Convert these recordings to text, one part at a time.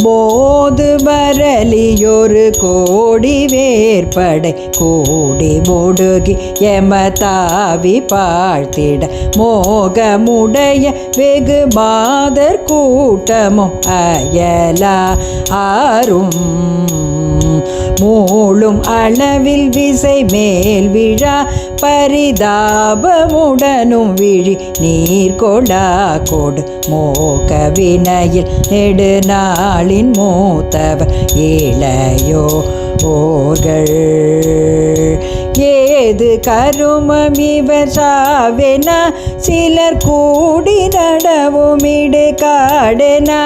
போது வரலியொரு கோடி வேற்படை கூடி முடுகி எமதாவி பாழ்த்திட மோகமுடைய வெகு மாதர் கூட்டமும் அயலா ஆறும் மூளும் அளவில் விசை மேல் விழா பரிதாபமுடனும் விழி நீர் கொடா கொடு மோக வினையில் நெடுநாளின் மூத்தவர் இளையோ ஓர்கள் ஏது கருமம் இவர் சாவெனா சிலர் கூடி நடவுமிடு காடெனா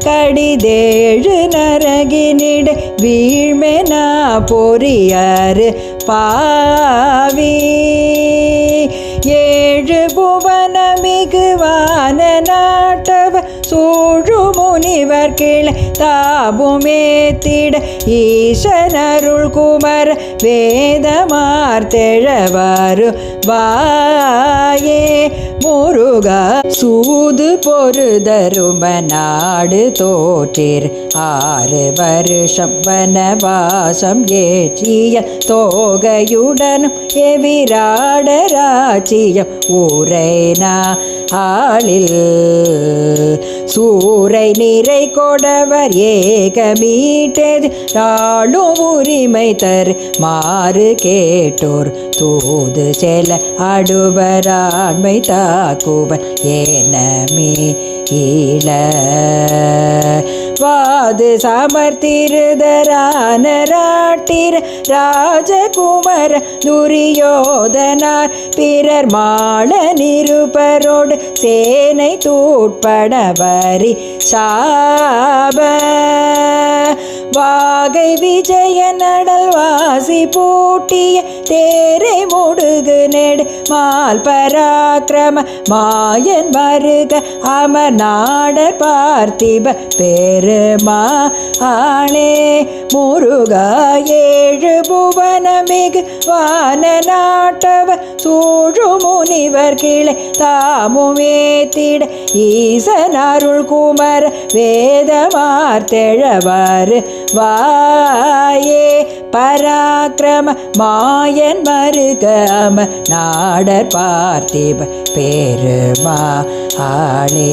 கடிதேழு நரகினிட வீழ்மெனா பொறியாறு பாவி ஏழு புவன மிகுவான நாட்டவ சூழு முனிவர் கிளை தாபுமேத்திட ஈசனருள் குமர வேதமார்த்தெழவாரு வாயே முருகா சூது பொருதரும நாடு தோற்றிர் 6 வருஷம் வனவாசம் ஏற்றிய தோகையுடனும் எவிராட ராஜ்யம் ஊரைனா ஆளில் சூரை நிறை கொடவர் ஏகமீட்டது நாளும் உரிமை தரு மாறு கேட்டோர் தூது செல அடுவராண்மை தாக்குவர் ஏனமே ஈழ வாது சமர்த்திருதரான ராட்டிர ராஜகுமர துரியோதனார் பிறர் மாள நிருபரோடு சேனை தூட்பட வரி சாப வாகை விஜய நடல் வாசி பூட்டிய தேரை முடுகு நெடு மால் பராக்கிரம மாயன் வருக அமர் நாடர் பார்த்திப பெருமா ஆளே முருகா ஏழு புவனமிகு வான நாட்டவ சூழு முனிவர் கிளை தாமுமேத்திட ஈசன் அருள் குமர வேதமார்த்தெழவாறு வாயே பராக்கிரம மாயன் மருகம நாடர் பார்த்திப பெருமா ஆளே.